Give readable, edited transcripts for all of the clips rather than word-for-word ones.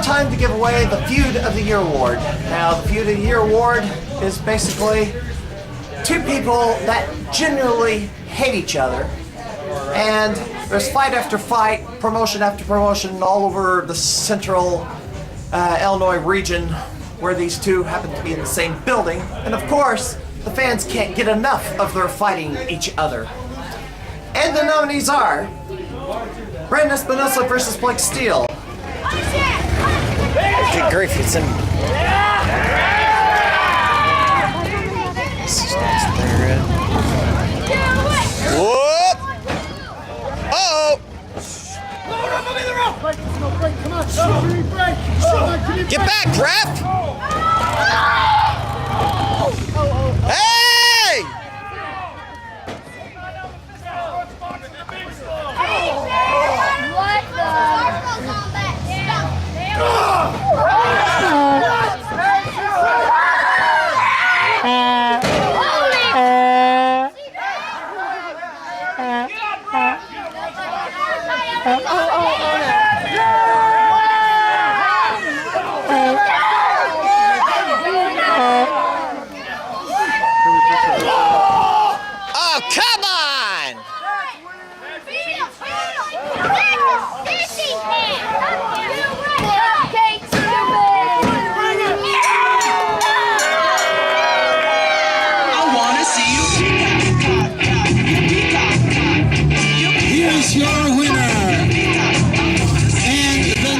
time to give away the Feud of the Year award. Now, the Feud of the Year award is basically two people that genuinely hate each other, and there's fight after fight, promotion after promotion all over the central Illinois region where these two happen to be in the same building, and of course the fans can't get enough of their fighting each other. And the nominees are Brandon Espinosa versus Blake Steele. Good grief, it's in. Whoop! Uh-oh! Get back, ref! Hey! What the? Oh, come on! Here's your winner, and the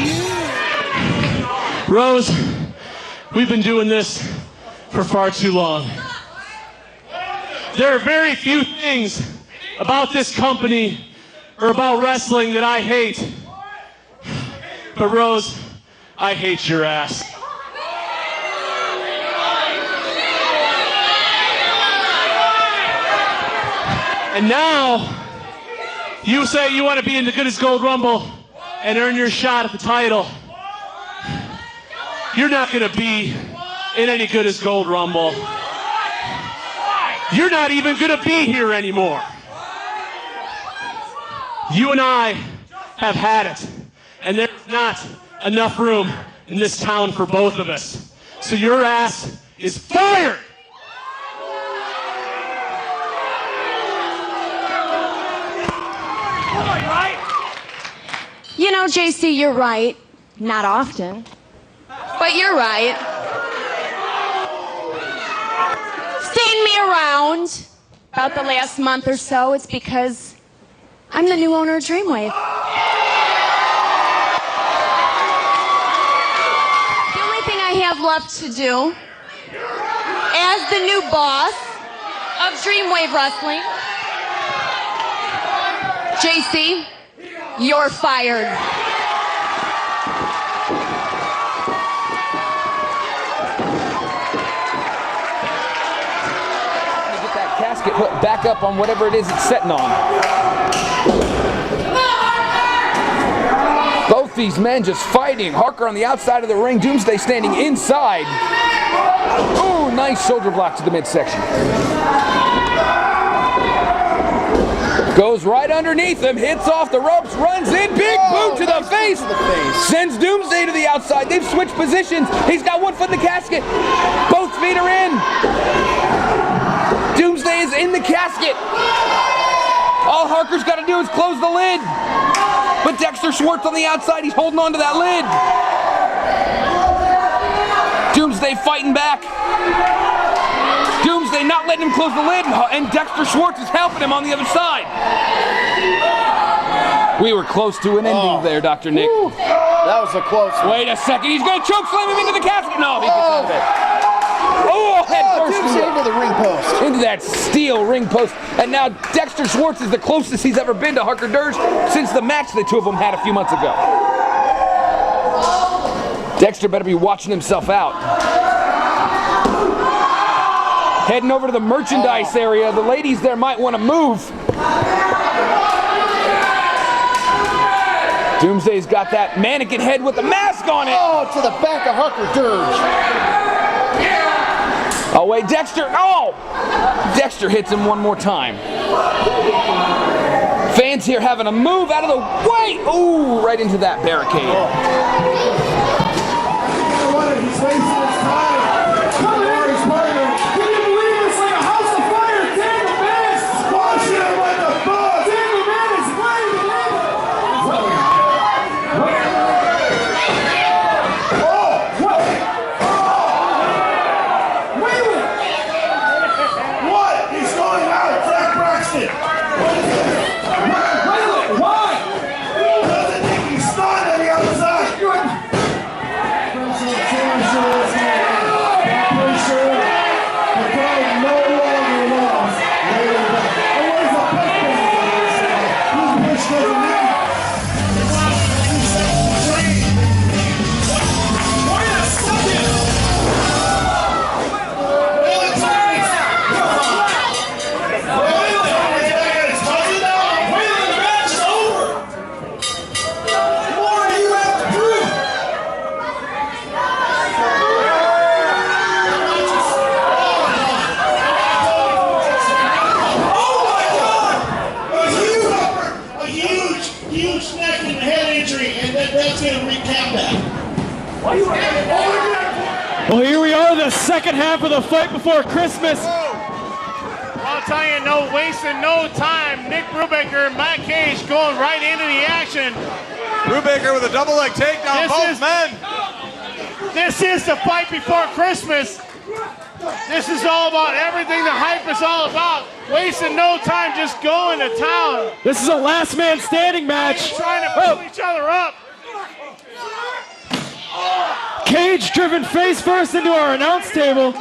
new... Rose, we've been doing this for far too long. There are very few things about this company or about wrestling that I hate. But Rose, I hate your ass. And now, you say you want to be in the Good as Gold Rumble and earn your shot at the title. You're not going to be in any Good as Gold Rumble. You're not even going to be here anymore. You and I have had it, and there's not enough room in this town for both of us. So your ass is fired! You know, JC, you're right. Not often. But you're right. Seen me around about the last month or so. It's because I'm the new owner of Dreamwave. The only thing I have left to do as the new boss of Dreamwave Wrestling, JC, you're fired. Get that casket put back up on whatever it is it's sitting on. Both these men just fighting. Harker on the outside of the ring, Doomsday standing inside. Ooh, nice shoulder block to the midsection. Goes right underneath him, hits off the ropes, runs in, big boot to the face. Sends Doomsday to the outside. They've switched positions. He's got one foot in the casket. Both feet are in. Doomsday is in the casket. All Harker's got to do is close the lid. But Dexter Schwartz on the outside, he's holding on to that lid. Doomsday fighting back. Doomsday not letting him close the lid, and Dexter Schwartz is helping him on the other side. We were close to an ending there, Dr. Nick. Woo. That was a close one. Wait a second, he's going to choke slam him into the casket. No, he gets out of it. Oh, head first into the ring post. Into that steel ring post. And now Dexter Schwartz is the closest he's ever been to Harker Dirge since the match the two of them had a few months ago. Dexter better be watching himself out. Heading over to the merchandise area. The ladies there might want to move. Doomsday's got that mannequin head with the mask on it. Oh, to the back of Harker Dirge. Oh, wait, Dexter. Oh! Dexter hits him one more time. Fans here having to move out of the way. Ooh, right into that barricade. second half of the fight before Christmas. I'll tell you, wasting no time. Nick Brubaker and Matt Cage going right into the action. Brubaker with a double leg takedown, both men. This is the fight before Christmas. This is all about everything the hype is all about. Wasting no time, just going to town. This is a last man standing match. Trying to pull each other up. Cage driven face first into our announce table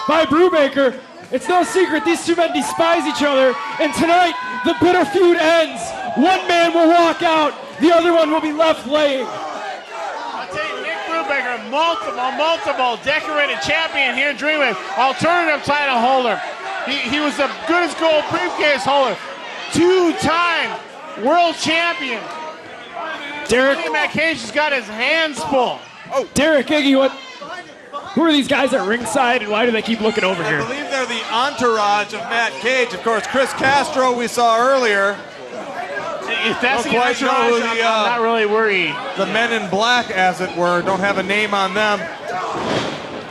by Brubaker. It's no secret these two men despise each other, and tonight the bitter feud ends. One man will walk out, the other one will be left laying. I'll tell you, Nick Brubaker, multiple decorated champion here in Dreamwave, alternative title holder. He was the good as gold briefcase holder, two-time world champion. Derek Matt Cage has got his hands full. Derek Iggy, who are these guys at ringside, and why do they keep looking over here? I believe they're the entourage of Matt Cage. Of course, Chris Castro we saw earlier. If that's the entourage, I'm not really worried. The men in black, as it were, don't have a name on them.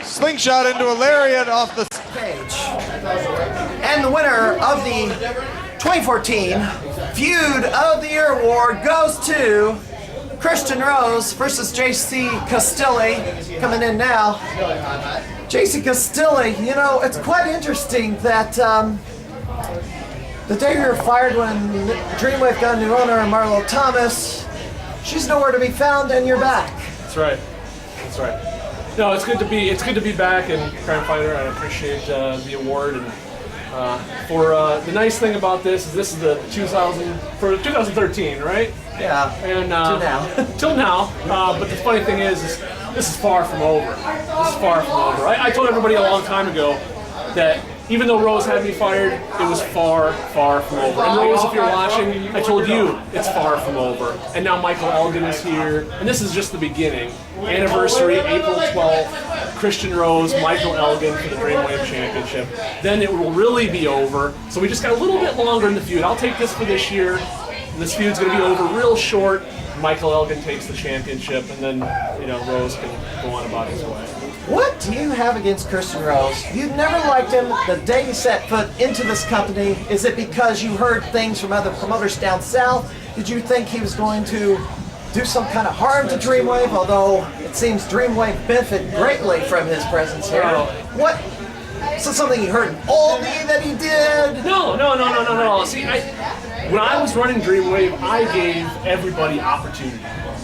Slingshot into a lariat off the Cage. And the winner of the 2014 Feud of the Year Award goes to Christian Rose versus JC Castilli, coming in now. JC Castilli, you know, it's quite interesting that the day you were fired when Dreamwave got a new owner, Marlo Thomas, she's nowhere to be found, and you're back. That's right. That's right. No, it's good to be back in Crime Fighter. I appreciate the award, and the nice thing about this is the 2013, right? Yeah. And till now. But the funny thing is this is far from over. This is far from over. I told everybody a long time ago that even though Rose had me fired, it was far, far from over. And Rose, if you're watching, I told you it's far from over. And now Michael Elgin is here, and this is just the beginning. Anniversary, April 12th, Christian Rose, Michael Elgin for the Dreamwave Championship. Then it will really be over. So we just got a little bit longer in the feud. I'll take this for this year. This feud's going to be over real short. Michael Elgin takes the championship, and then Rose can go on about his way. What do you have against Christian Rose? You never liked him the day you set foot into this company. Is it because you heard things from other promoters down south? Did you think he was going to do some kind of harm to Dreamwave? Although it seems Dreamwave benefited greatly from his presence here. What? Is it something you heard in Oldie that he did? No. See, when I was running Dreamwave, I gave everybody opportunity.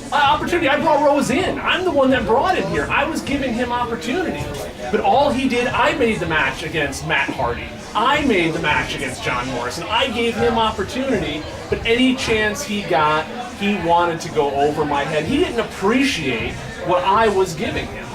I brought Rose in. I'm the one that brought him here. I was giving him opportunity. But all he did, I made the match against Matt Hardy. I made the match against John Morrison. I gave him opportunity, but any chance he got, he wanted to go over my head. He didn't appreciate what I was giving him.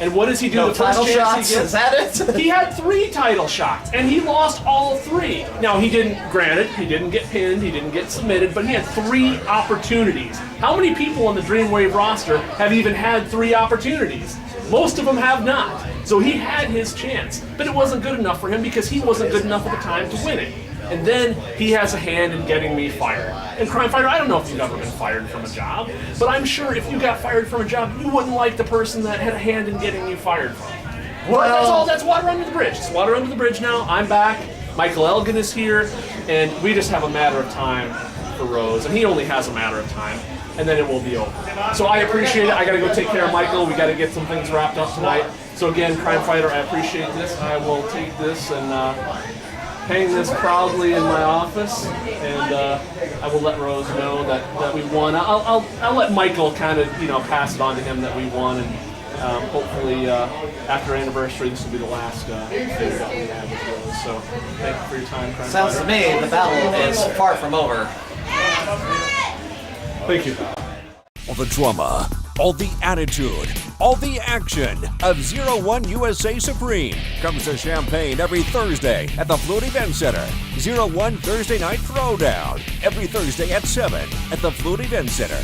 And what does he do? No the first title chance shots? he gets? Is that it? He had 3 title shots, and he lost all 3. Now, he didn't get pinned, he didn't get submitted, but he had 3 opportunities. How many people on the Dreamwave roster have even had 3 opportunities? Most of them have not. So he had his chance, but it wasn't good enough for him because he wasn't good enough at the time to win it. And then he has a hand in getting me fired. And Crime Fighter, I don't know if you've ever been fired from a job, but I'm sure if you got fired from a job, you wouldn't like the person that had a hand in getting you fired from. Well, that's water under the bridge. It's water under the bridge now. I'm back. Michael Elgin is here, and we just have a matter of time for Rose, and he only has a matter of time, and then it will be over. So I appreciate it. I got to go take care of Michael. We got to get some things wrapped up tonight. So again, Crime Fighter, I appreciate this. I will take this and hang this proudly in my office, and I will let Rose know that we won. I'll let Michael kind of pass it on to him that we won, and hopefully after anniversary this will be the last thing that we have with Rose. So thank you for your time, Crime Sounds Fighter. to me the battle is far from over. Thank you. All the drama, all the attitude, all the action of 01 USA Supreme comes to Champaign every Thursday at the Feud Event Center. 01 Thursday Night Throwdown every Thursday at 7 at the Feud Event Center.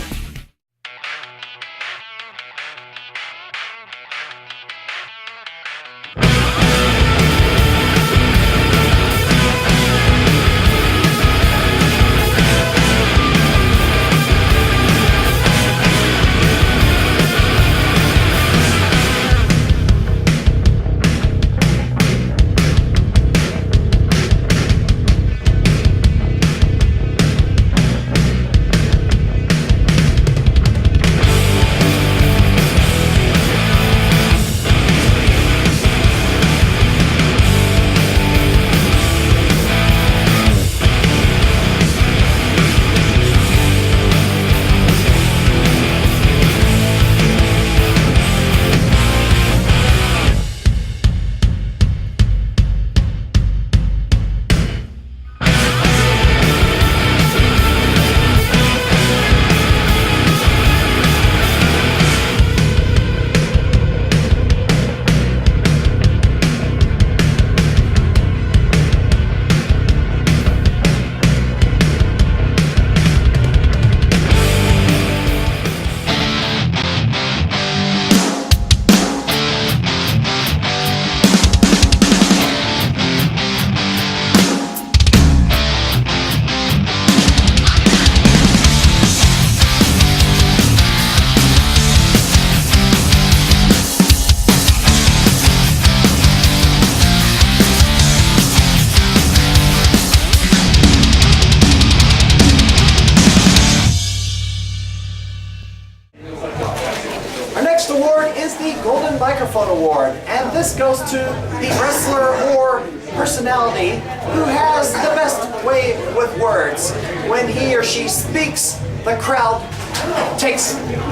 Microphone Award, and this goes to the wrestler or personality who has the best way with words. When he or she speaks, the crowd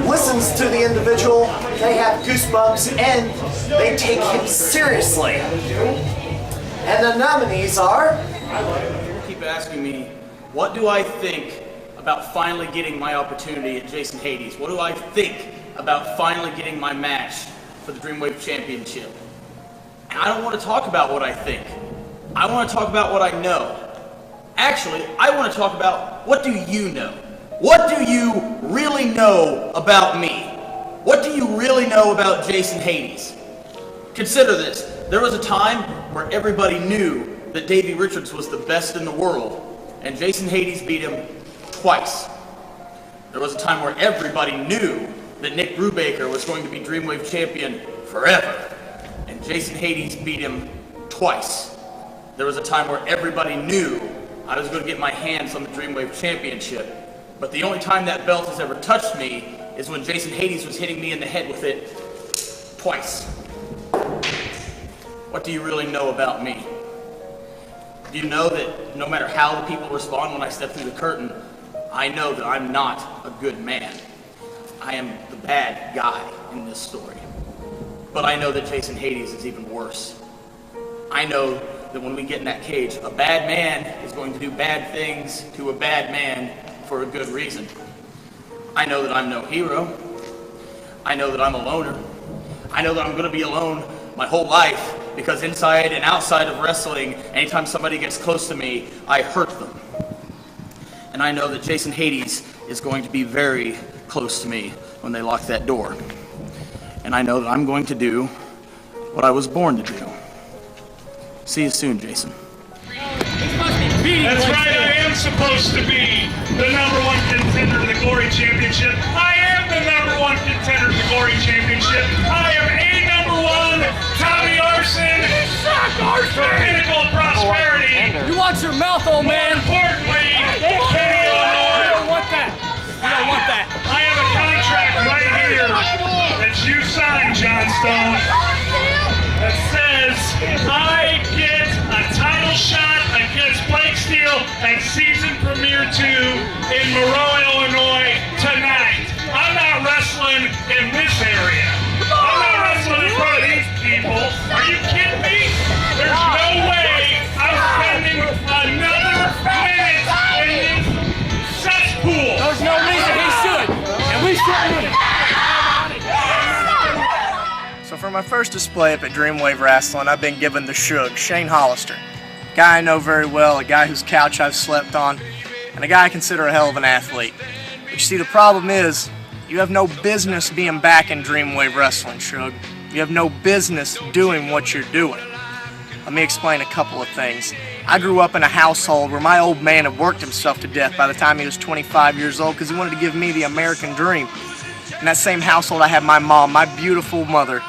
listens to the individual, they have goosebumps, and they take him seriously. And the nominees are... People keep asking me, what do I think about finally getting my opportunity at Jason Hades? What do I think about finally getting my match for the Dreamwave Championship? And I don't want to talk about what I think. I want to talk about what I know. Actually, I want to talk about, what do you know? What do you really know about me? What do you really know about Jason Hades? Consider this. There was a time where everybody knew that Davey Richards was the best in the world, and Jason Hades beat him twice. There was a time where everybody knew that Nick Brubaker was going to be Dreamwave champion forever, and Jason Hades beat him twice. There was a time where everybody knew I was going to get my hands on the Dreamwave championship, but the only time that belt has ever touched me is when Jason Hades was hitting me in the head with it twice. What do you really know about me? Do you know that no matter how the people respond when I step through the curtain, I know that I'm not a good man. I am the bad guy in this story. But I know that Jason Hades is even worse. I know that when we get in that cage, a bad man is going to do bad things to a bad man for a good reason. I know that I'm no hero. I know that I'm a loner. I know that I'm going to be alone my whole life, because inside and outside of wrestling, anytime somebody gets close to me, I hurt them. And I know that Jason Hades is going to be very close to me when they lock that door. And I know that I'm going to do what I was born to do. See you soon, Jason. That's right, I am supposed to be the #1 contender to the Glory Championship. I am the #1 contender to the Glory Championship. I am #1 Tommy Arson. The pinnacle of prosperity. You watch your mouth, old man. More importantly, Kenny Illinois. You don't want that. You don't want that. I have a contract right here that you signed, John Stone, that says I get a title shot against Blake Steele at season premiere 2 in Monroe, Illinois tonight. I'm not wrestling in this area. I'm not wrestling in front of these people. Are you kidding me? There's no way I'm spending another minute in this cesspool. There's no reason he should, and we shouldn't. So for my first display up at Dreamwave Wrestling, I've been given the Shug, Shane Hollister. A guy I know very well, a guy whose couch I've slept on, and a guy I consider a hell of an athlete. But you see, the problem is, you have no business being back in Dreamwave Wrestling, Shug. You have no business doing what you're doing. Let me explain a couple of things. I grew up in a household where my old man had worked himself to death by the time he was 25 years old because he wanted to give me the American dream. In that same household, I had my mom, my beautiful mother.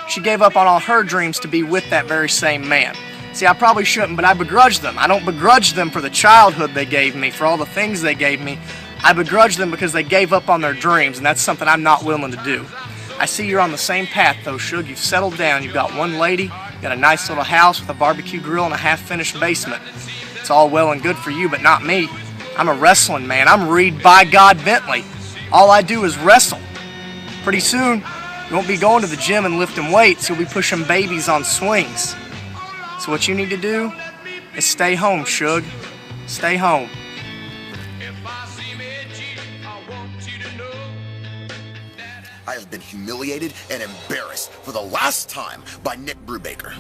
She gave up on all her dreams to be with that very same man. See, I probably shouldn't, but I begrudge them. I don't begrudge them for the childhood they gave me, for all the things they gave me. I begrudge them because they gave up on their dreams, and that's something I'm not willing to do. I see you're on the same path, though, Shug. You've settled down. You've got one lady, you got a nice little house with a barbecue grill and a half-finished basement. It's all well and good for you, but not me. I'm a wrestling man. I'm Reed by God Bentley. All I do is wrestle. Pretty soon, you won't be going to the gym and lifting weights. You'll be pushing babies on swings. So what you need to do is stay home, Shug. Stay home. I have been humiliated and embarrassed for the last time by Nick Brubaker.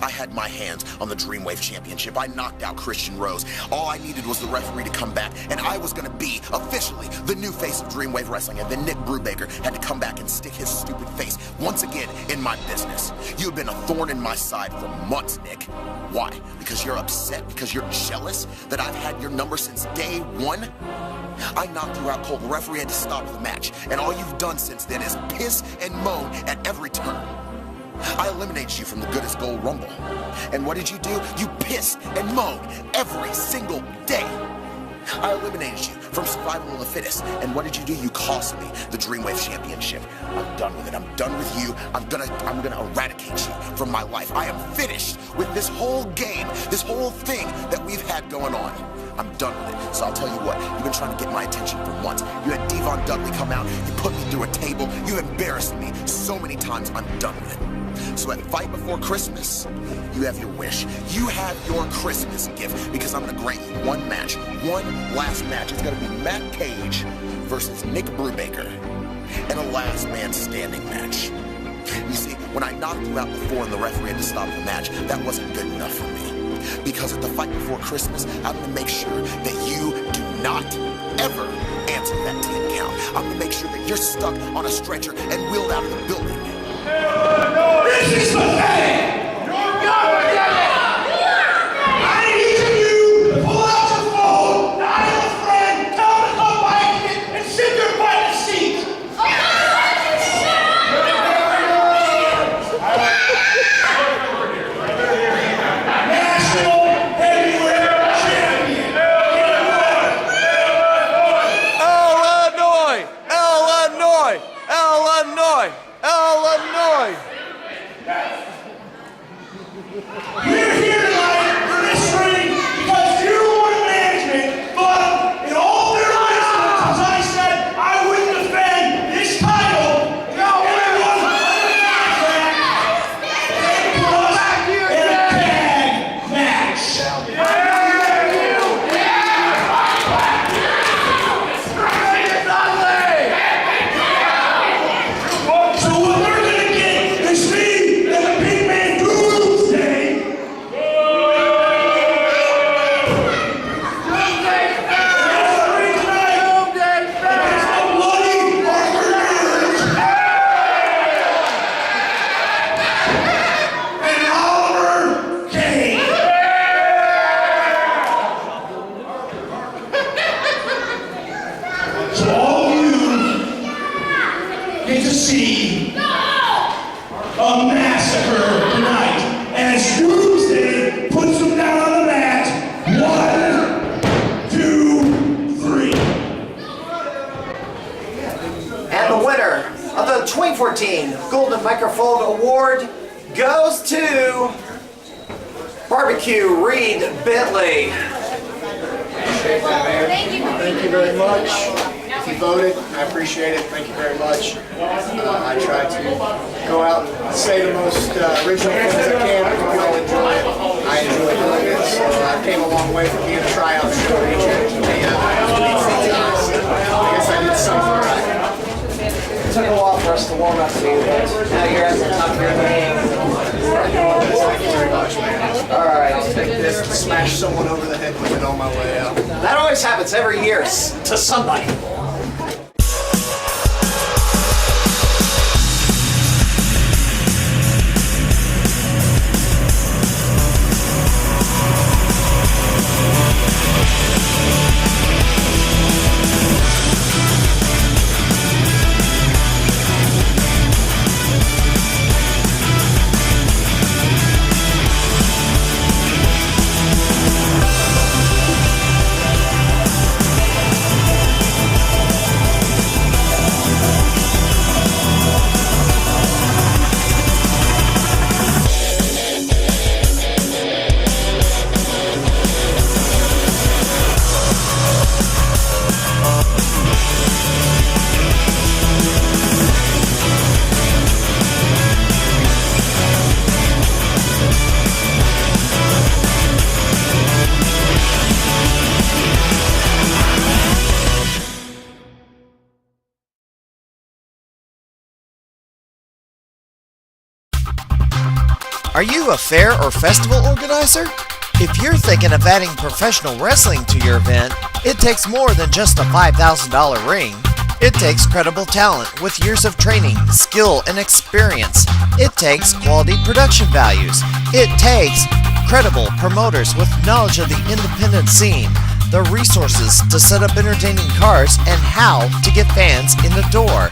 I had my hands on the Dreamwave Championship. I knocked out Christian Rose. All I needed was the referee to come back, and I was going to be officially the new face of Dreamwave Wrestling. And then Nick Brubaker had to come back and stick his stupid face once again in my business. You have been a thorn in my side for months, Nick. Why? Because you're upset? Because you're jealous that I've had your number since day one? I knocked you out cold. The referee had to stop the match, and all you've done since then is piss and moan at every turn. I eliminated you from the Good as Gold Rumble. And what did you do? You pissed and moaned every single day. I eliminated you from survival of the fittest. And what did you do? You cost me the Dreamwave Championship. I'm done with it. I'm done with you. I'm gonna eradicate you from my life. I am finished with this whole game, this whole thing that we've had going on. I'm done with it. So I'll tell you what, you've been trying to get my attention for months. You had Devon Dudley come out, you put me through a table, you embarrassed me so many times. I'm done with it. So at Fight Before Christmas, you have your wish. You have your Christmas gift, because I'm gonna grant you one match, one last match. It's gonna be Matt Cage versus Nick Brubaker in a last man standing match. You see, when I knocked you out before and the referee had to stop the match, that wasn't good enough for me. Because at the Fight Before Christmas, I'm gonna make sure that you do not ever answer that 10 count. I'm gonna make sure that you're stuck on a stretcher and wheeled out of the building. This is pathetic! I need each of you to pull out your phone, dial a friend, tell them to come by and sit there by the seat. National Heavyweight Champion. Illinois! Illinois! Illinois! Illinois! We're here tonight for this ring because Zero One Management thought in all their wisdom, as I said, I wouldn't defend this title. Everyone on the contract, they put us in a tag match. So what we're gonna get is me and the big man Doomsday. And Oliver Kane. So all of you get to see a massacre tonight as Doomsday puts them down on the mat. 1, 2, 3. And the winner of the 2014 Golden Microphone Award goes to Barbecue Reed Bentley. Thank you very much. If you voted, I appreciate it. Thank you very much. I try to go out and say the most original things I can. I hope you all enjoy it. I enjoy doing it. So I came a long way from being a tryout show agent to be I guess I did something right. It took a while for us to warm up to you, but now you're at the top of your game. Thank you very much, man. All right. I'll take this and smash someone over the head with it on my way out. That always happens every year to somebody. Are you a fair or festival organizer? If you're thinking of adding professional wrestling to your event, it takes more than just a $5,000 ring. It takes credible talent with years of training, skill, and experience. It takes quality production values. It takes credible promoters with knowledge of the independent scene, the resources to set up entertaining cards, and how to get fans in the door.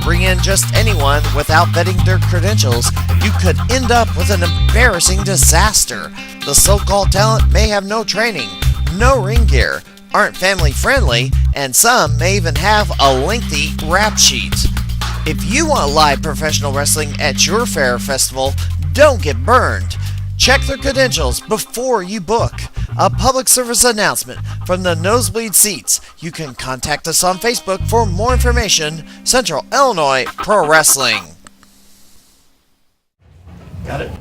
Bring in just anyone without vetting their credentials, you could end up with an embarrassing disaster. The so-called talent may have no training, no ring gear, aren't family friendly, and some may even have a lengthy rap sheet. If you want live professional wrestling at your fair festival, don't get burned. Check their credentials before you book. A public service announcement from the Nosebleed Seats. You can contact us on Facebook for more information. Central Illinois Pro Wrestling. Got it.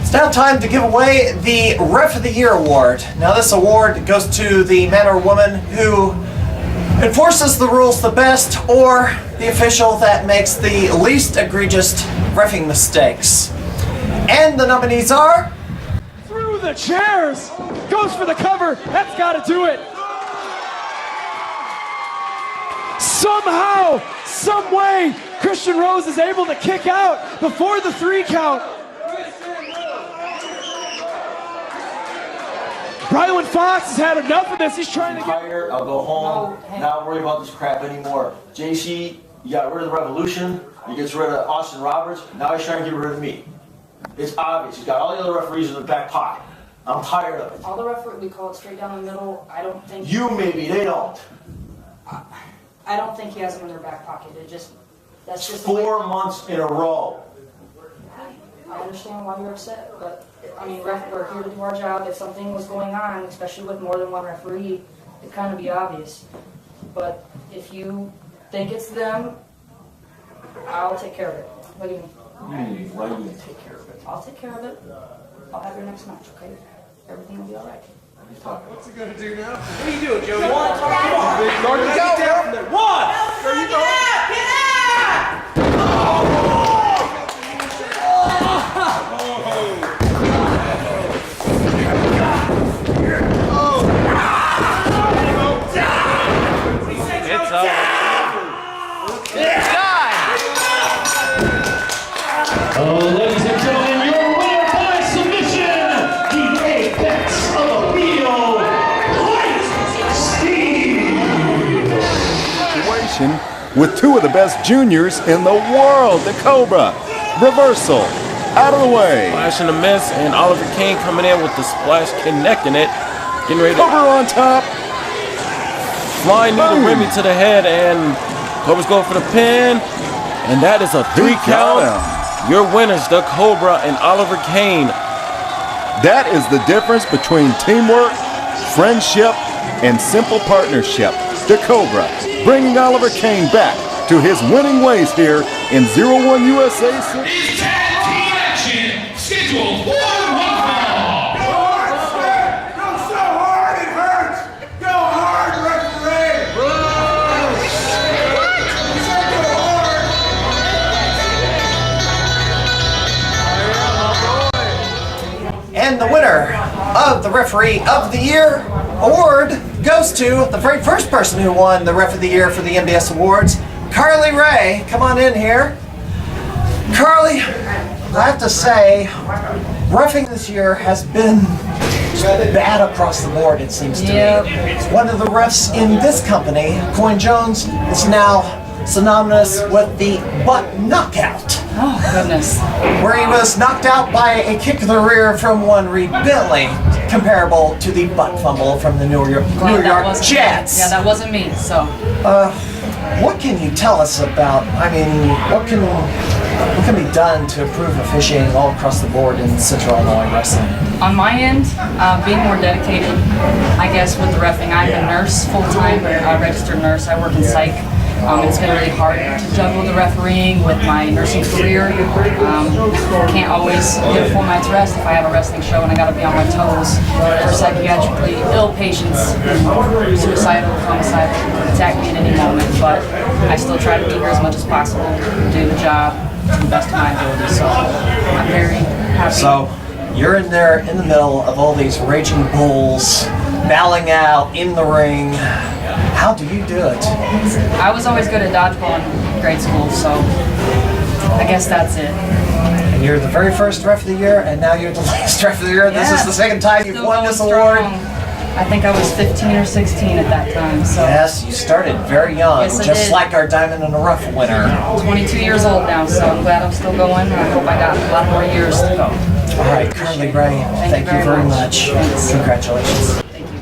It's now time to give away the Ref of the Year award. Now this award goes to the man or woman who enforces the rules the best, or the official that makes the least egregious reffing mistakes. And the nominees are... Through the chairs! Goes for the cover! That's gotta do it! Somehow, some way, Christian Rose is able to kick out before the 3 count. Brylan Fox has had enough of this. He's trying to get... I'll go home. Not worry about this crap anymore. JC, you got rid of the Revolution. You get rid of Austin Roberts. Now he's trying to get rid of me. It's obvious. He's got all the other referees in the back pocket. I'm tired of it. All the referees, we call it straight down the middle. I don't think... You maybe, they don't. I don't think he has them in their back pocket. That's just 4 months in a row. I understand why you're upset, but I mean, we're here to do our job. If something was going on, especially with more than one referee, it'd kind of be obvious. But if you think it's them, I'll take care of it. What do you mean? Why do you take care of it? I'll take care of it. I'll have your next match, okay? Everything will be all right. What's he gonna do now? What are you doing, Joey? Come on, Get down from there. One! There you go. Get out! It's over. It's done! Ladies and gentlemen, your winner by submission, the apex of appeal, White Steve. Situation with 2 of the best juniors in the world, the Cobra. Reversal, out of the way. Splash in the miss, and Oliver Kane coming in with the splash, connecting it. Getting ready to... Cobra on top. Flying near the Remy to the head, and Cobra's going for the pin. And that is a 3 count. Your winners, the Cobra and Oliver Kane. That is the difference between teamwork, friendship, and simple partnership. The Cobra, bringing Oliver Kane back to his winning ways here in 01 USA. It's tag team action, scheduled for 1 fall. Go so hard it hurts. Go hard, referee. And the winner of the Referee of the Year award goes to the very first person who won the Ref of the Year for the NBS Awards, Carly Ray. Come on in here. Carly, I have to say, reffing this year has been bad across the board, it seems to me. One of the refs in this company, Coin Jones, is now synonymous with the butt knockout. Oh, goodness. Where he was knocked out by a kick to the rear from one Reed Bentley, comparable to the butt fumble from the New York Jets. Yeah, that wasn't me, so. What can you tell us about, I mean, what can be done to improve officiating all across the board in Central Illinois wrestling? On my end, being more dedicated, I guess, with the reffing. I'm a nurse full-time, a registered nurse. I work in psych. It's been really hard to juggle the refereeing with my nursing career. Can't always get a full night's rest if I have a wrestling show and I gotta be on my toes. For psychiatrically ill patients, suicidal, homicidal, attack me at any moment, but I still try to be here as much as possible, do the job to the best of my ability, so I'm very happy. So, you're in there in the middle of all these raging bulls, battling out in the ring. How do you do it? I was always good at dodgeball in grade school, so I guess that's it. And you're the very first Ref of the Year, and now you're the last Ref of the Year. This is the second time you've won this award. I think I was 15 or 16 at that time. So. Yes, you started very young, Yes, I just did. like our Diamond in the Rough winner. 22 years old now, so I'm glad I'm still going, and I hope I got a lot more years to go. All right, Carly Ray, thank you very much. Congratulations. Thank you.